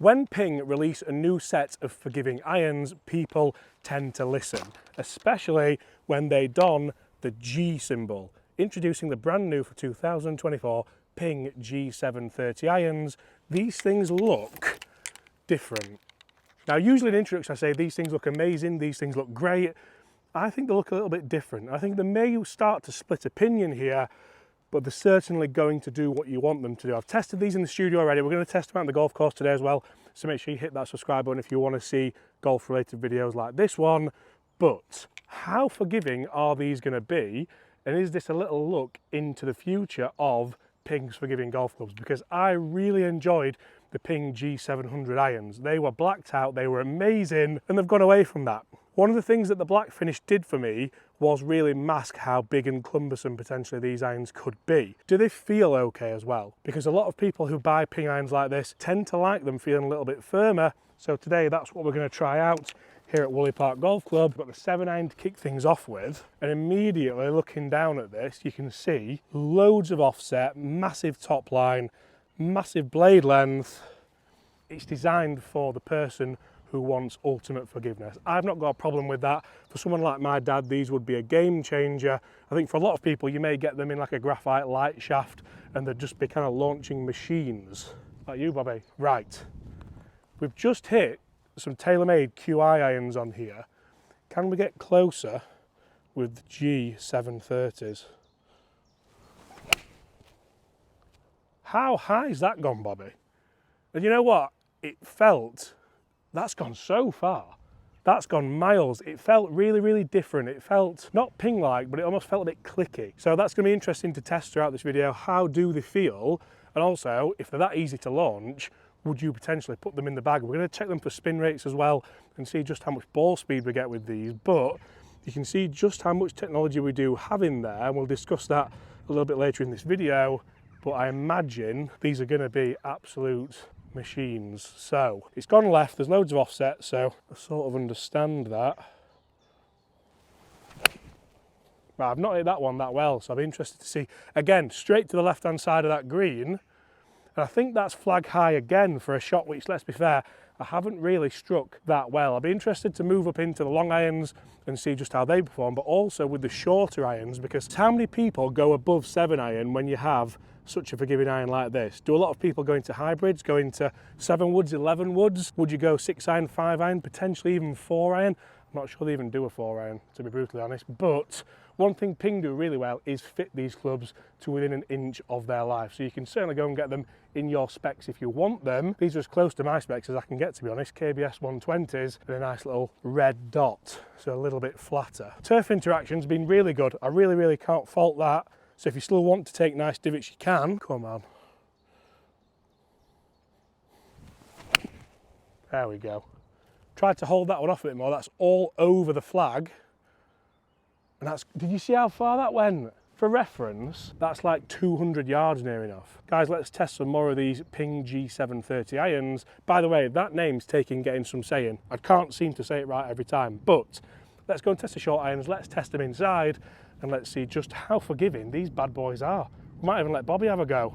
When Ping release a new set of forgiving irons, people tend to listen, especially when they don the G symbol. Introducing the brand new for 2024 Ping G730 irons, these things look different. Now, usually in introduction I say these things look amazing, these things look great. I think they look a little bit different. I think they may start to split opinion here, but they're certainly going to do what you want them to do. I've tested these in the studio already. We're going to test them out on the golf course today as well. So make sure you hit that subscribe button if you want to see golf related videos like this one. But how forgiving are these going to be? And is this a little look into the future of Ping's forgiving golf clubs? Because I really enjoyed the Ping G700 irons. They were blacked out, they were amazing, and they've gone away from that. One of the things that the black finish did for me was really mask how big and cumbersome potentially these irons could be. Do they feel okay as well? Because a lot of people who buy Ping irons like this tend to like them feeling a little bit firmer. So today that's what we're going to try out here at Woolley Park Golf Club. We've got the 7 iron to kick things off with, and immediately looking down at this you can see loads of offset, massive top line, massive blade length. It's designed for the person who wants ultimate forgiveness. I've not got a problem with that. For someone like my dad, these would be a game changer. I think for a lot of people, you may get them in like a graphite light shaft and they'd just be kind of launching machines. Like you, Bobby. Right. We've just hit some tailor-made QI irons on here. Can we get closer with the G730s? How high's that gone, Bobby? And you know what? That's gone so far. That's gone miles. It felt really, really different. It felt not Ping-like, but it almost felt a bit clicky. So that's going to be interesting to test throughout this video. How do they feel? And also, if they're that easy to launch, would you potentially put them in the bag? We're going to check them for spin rates as well and see just how much ball speed we get with these. But you can see just how much technology we do have in there, and we'll discuss that a little bit later in this video. But I imagine these are going to be absolute machines. So it's gone left, there's loads of offset, so I sort of understand that. But I've not hit that one that well, so I'll be interested to see. Again, straight to the left hand side of that green, and I think that's flag high again for a shot which, let's be fair, I haven't really struck that well. I'll be interested to move up into the long irons and see just how they perform, but also with the shorter irons, because how many people go above 7 iron when you have such a forgiving iron like this? Do a lot of people go into hybrids, go into 7 woods, 11 woods? Would you go 6 iron, 5 iron, potentially even 4 iron? I'm not sure they even do a 4 iron, to be brutally honest. But one thing Ping do really well is fit these clubs to within an inch of their life. So you can certainly go and get them in your specs if you want them. These are as close to my specs as I can get, to be honest. KBS 120s and a nice little red dot, so a little bit flatter. Turf interaction's been really good. I really, really can't fault that. So if you still want to take nice divots, you can. Come on. There we go. Tried to hold that one off a bit more. That's all over the flag. And that's, did you see how far that went? For reference, that's like 200 yards near enough. Guys, let's test some more of these Ping G730 irons. By the way, that name's getting some saying. I can't seem to say it right every time, but let's go and test the short irons. Let's test them inside and let's see just how forgiving these bad boys are. We might even let Bobby have a go.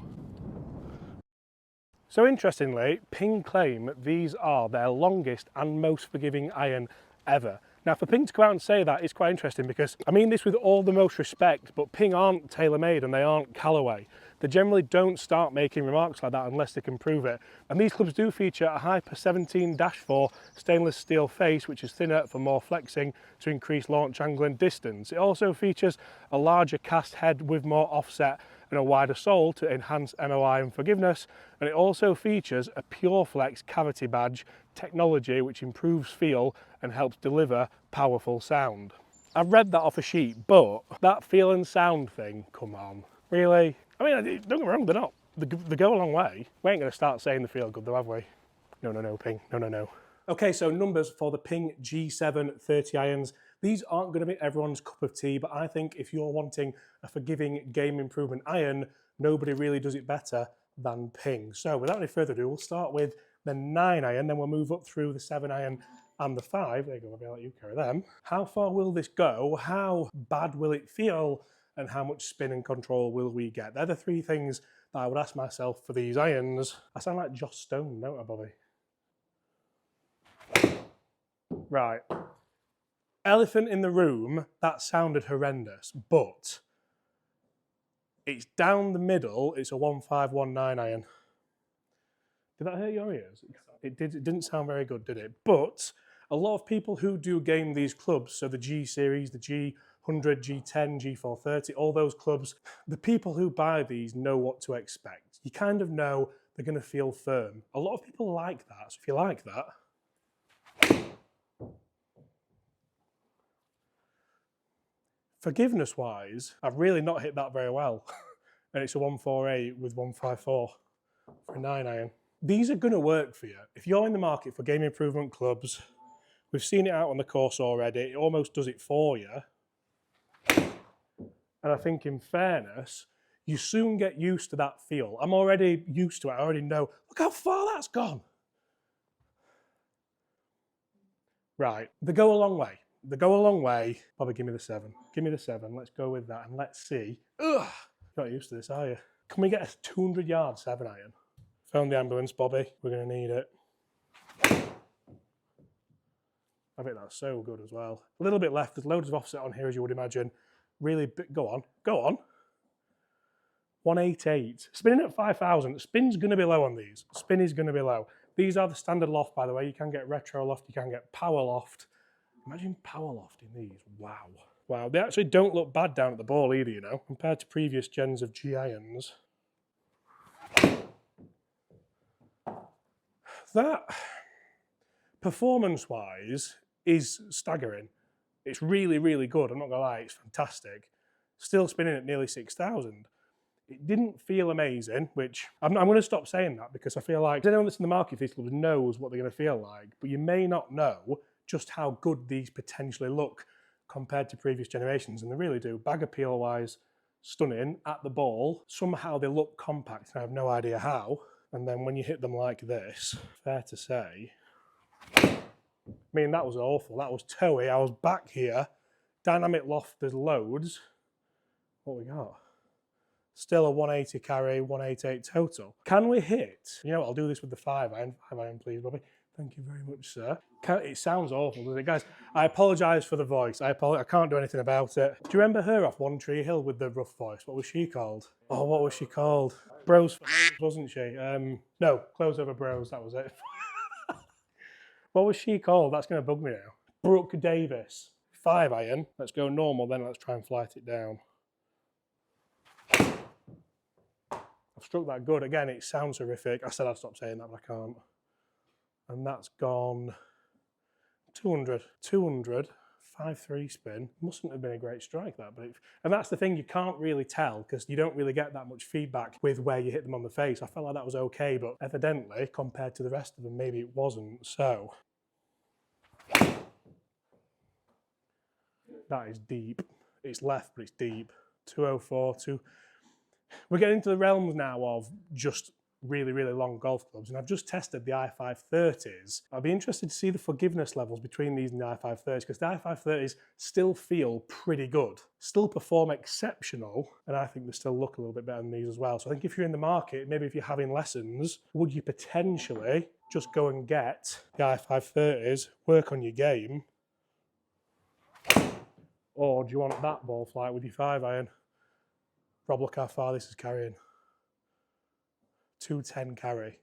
So interestingly, Ping claim these are their longest and most forgiving iron ever. Now for Ping to come out and say that is quite interesting, because I mean this with all the most respect, but Ping aren't tailor-made and they aren't Callaway. They generally don't start making remarks like that unless they can prove it. And these clubs do feature a Hyper 17-4 stainless steel face, which is thinner for more flexing to increase launch angle and distance. It also features a larger cast head with more offset and a wider sole to enhance NOI and forgiveness. And it also features a Pure Flex cavity badge technology, which improves feel and helps deliver powerful sound. I've read that off a sheet, but that feel and sound thing, come on, really? I mean, don't get me wrong, they're not. They go a long way. We ain't going to start saying they feel good though, have we? No, no, no, Ping. No, no, no. Okay, so numbers for the Ping G730 irons. These aren't going to be everyone's cup of tea, but I think if you're wanting a forgiving game improvement iron, nobody really does it better than Ping. So without any further ado, we'll start with the 9 iron, then we'll move up through the 7 iron and the 5. There you go, I'll let you carry them. How far will this go? How bad will it feel? And how much spin and control will we get? They're the 3 things that I would ask myself for these irons. I sound like Joss Stone, don't I, Bobby? Right. Elephant in the room, that sounded horrendous, but it's down the middle, it's a 1519 iron. Did that hurt your ears? It didn't sound very good, did it? But a lot of people who do game these clubs, so the G series, the G100, G10, G430, all those clubs, the people who buy these know what to expect. You kind of know they're going to feel firm. A lot of people like that, so if you like that, forgiveness-wise, I've really not hit that very well. And it's a 148 with 154 for a 9 iron. These are going to work for you. If you're in the market for game improvement clubs, we've seen it out on the course already, it almost does it for you. And I think in fairness, you soon get used to that feel. I'm already used to it, I already know, look how far that's gone. Right, they go a long way. They go a long way. Bobby, give me the 7. Give me the 7. Let's go with that and let's see. Ugh, you're not used to this, are you? Can we get a 200-yard 7 iron? Found the ambulance, Bobby. We're going to need it. I think that's so good as well. A little bit left. There's loads of offset on here, as you would imagine. Really big. Go on. Go on. 188. Spinning at 5,000. Spin's going to be low on these. Spin is going to be low. These are the standard loft, by the way. You can get retro loft. You can get power loft. Imagine power loft in these. Wow. Wow. They actually don't look bad down at the ball either, you know, compared to previous gens of G irons. That, performance-wise, is staggering. It's really, really good. I'm not going to lie, it's fantastic. Still spinning at nearly 6,000. It didn't feel amazing, which I'm going to stop saying that because I feel like anyone that's in the market for these clubs knows what they're going to feel like, but you may not know just how good these potentially look compared to previous generations, and they really do. Bag appeal-wise, stunning. At the ball, somehow they look compact, and I have no idea how. And then when you hit them like this, fair to say, I mean, that was awful. That was toey. I was back here. Dynamic loft, there's loads. What we got? Still a 180 carry, 188 total. Can we hit? You know what, I'll do this with the 5 iron. 5 iron, please, Bobby. Thank you very much, sir. It sounds awful, doesn't it? Guys, I apologise for the voice. I can't do anything about it. Do you remember her off One Tree Hill with the rough voice? What was she called? Oh, what was she called? Bros, wasn't she? No, Close Over Bros, that was it. What was she called? That's going to bug me now. Brooke Davis. 5 iron. Let's go normal, then let's try and flight it down. I've struck that good. Again, it sounds horrific. I said I'd stop saying that, but I can't. And that's gone 200. 200, 5-3 spin. Mustn't have been a great strike, that. And that's the thing, you can't really tell because you don't really get that much feedback with where you hit them on the face. I felt like that was okay, but evidently, compared to the rest of them, maybe it wasn't. So, that is deep. It's left, but it's deep. 204, We're getting into the realms now of just really, really long golf clubs, and I've just tested the i530s. I'll be interested to see the forgiveness levels between these and the i530s, because the i530s still feel pretty good, still perform exceptional, and I think they still look a little bit better than these as well. So I think if you're in the market, maybe if you're having lessons, would you potentially just go and get the i530s, work on your game, or do you want that ball flight with your 5 iron? Rob, look how far this is carrying. 210 carry.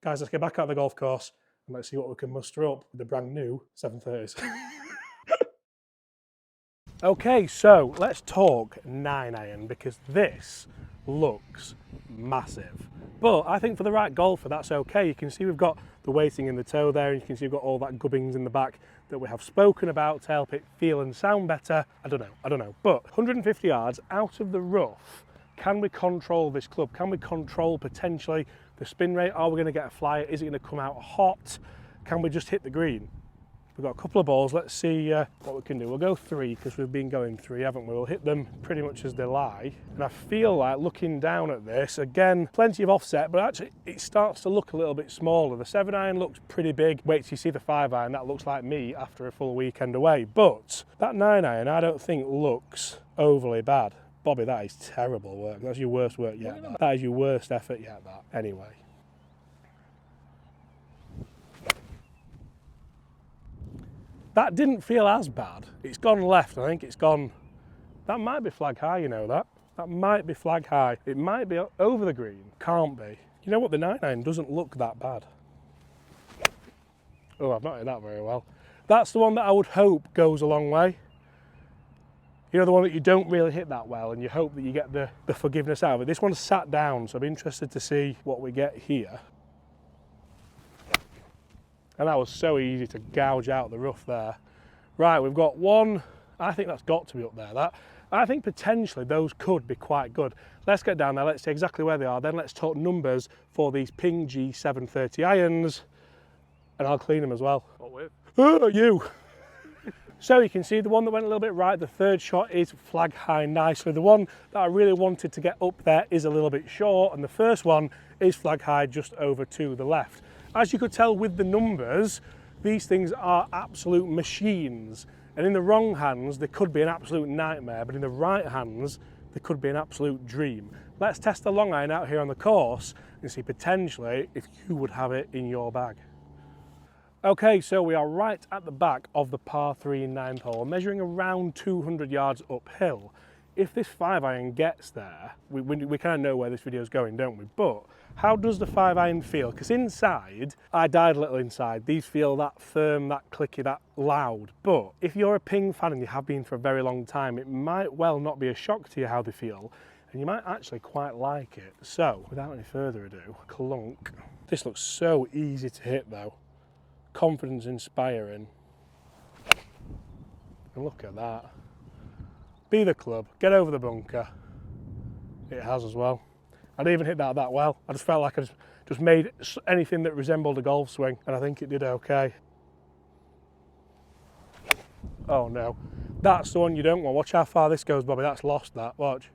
Guys, let's get back out of the golf course and let's see what we can muster up with the brand new 730s. Okay, so let's talk 9 iron because this looks massive. But I think for the right golfer, that's okay. You can see we've got the weighting in the toe there, and you can see we've got all that gubbings in the back that we have spoken about to help it feel and sound better. I don't know. But 150 yards out of the rough, can we control this club? Can we control potentially the spin rate? Are we going to get a flyer? Is it going to come out hot? Can we just hit the green? We've got a couple of balls. Let's see what we can do. We'll go 3 because we've been going 3, haven't we? We'll hit them pretty much as they lie. And I feel like looking down at this, again, plenty of offset, but actually it starts to look a little bit smaller. The 7 iron looks pretty big. Wait till you see the 5 iron. That looks like me after a full weekend away. But that 9 iron I don't think looks overly bad. Bobby, that is terrible work. That's your worst work yet. That is your worst effort yet, that. Anyway. That didn't feel as bad. It's gone left, I think it's gone, that might be flag high, you know that. That might be flag high. It might be over the green, can't be. You know what, the 9-iron doesn't look that bad. Oh, I've not hit that very well. That's the one that I would hope goes a long way. You know, the one that you don't really hit that well and you hope that you get the forgiveness out of it. This one's sat down, so I'm interested to see what we get here. And that was so easy to gouge out the rough there. Right, we've got one, I think that's got to be up there. I think potentially those could be quite good. Let's get down there, let's see exactly where they are, then let's talk numbers for these Ping G730 irons, and I'll clean them as well. What with? Oh, you! So you can see the one that went a little bit right, the third shot is flag high nicely. The one that I really wanted to get up there is a little bit short, and the first one is flag high just over to the left. As you could tell with the numbers, these things are absolute machines. And in the wrong hands, they could be an absolute nightmare, but in the right hands, they could be an absolute dream. Let's test the long iron out here on the course and see potentially if you would have it in your bag. Okay, so we are right at the back of the par 3 9th hole, measuring around 200 yards uphill. If this 5-iron gets there, we kind of know where this video is going, don't we? But how does the 5-iron feel? Because inside, I died a little inside. These feel that firm, that clicky, that loud. But if you're a Ping fan and you have been for a very long time, it might well not be a shock to you how they feel, and you might actually quite like it. So, without any further ado, clunk. This looks so easy to hit though. Confidence inspiring. And look at that. Be the club, get over the bunker. It has as well. I didn't even hit that well. I just felt like I just made anything that resembled a golf swing, and I think it did okay. Oh no, that's the one you don't want. Watch how far this goes, Bobby. That's lost that, watch.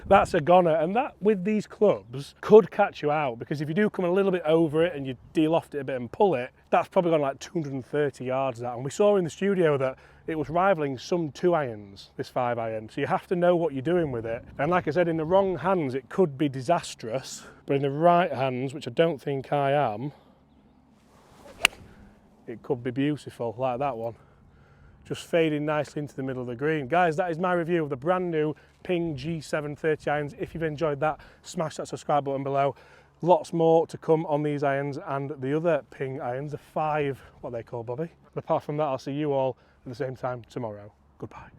That's a goner, and that with these clubs could catch you out, because if you do come a little bit over it and you de-loft it a bit and pull it, that's probably gone like 230 yards that. And we saw in the studio that it was rivaling some 2-irons, this 5-iron. So you have to know what you're doing with it. And like I said, in the wrong hands, it could be disastrous, but in the right hands, which I don't think I am, it could be beautiful, like that one. Just fading nicely into the middle of the green. Guys, that is my review of the brand new Ping G730 irons. If you've enjoyed that, smash that subscribe button below. Lots more to come on these irons and the other Ping irons, the 5, what they call, Bobby. But apart from that, I'll see you all at the same time tomorrow. Goodbye.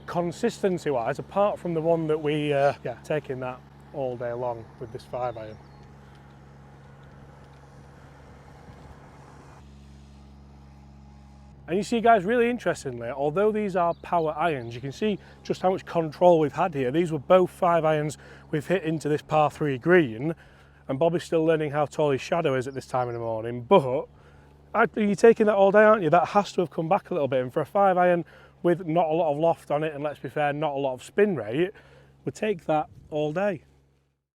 Consistency-wise, apart from the one that we, taking that all day long with this 5-iron. And you see, guys, really interestingly, although these are power irons, you can see just how much control we've had here. These were both 5-irons we've hit into this par 3 green, and Bobby's still learning how tall his shadow is at this time in the morning. But you're taking that all day, aren't you? That has to have come back a little bit. And for a 5-iron with not a lot of loft on it, and let's be fair, not a lot of spin rate, would take that all day.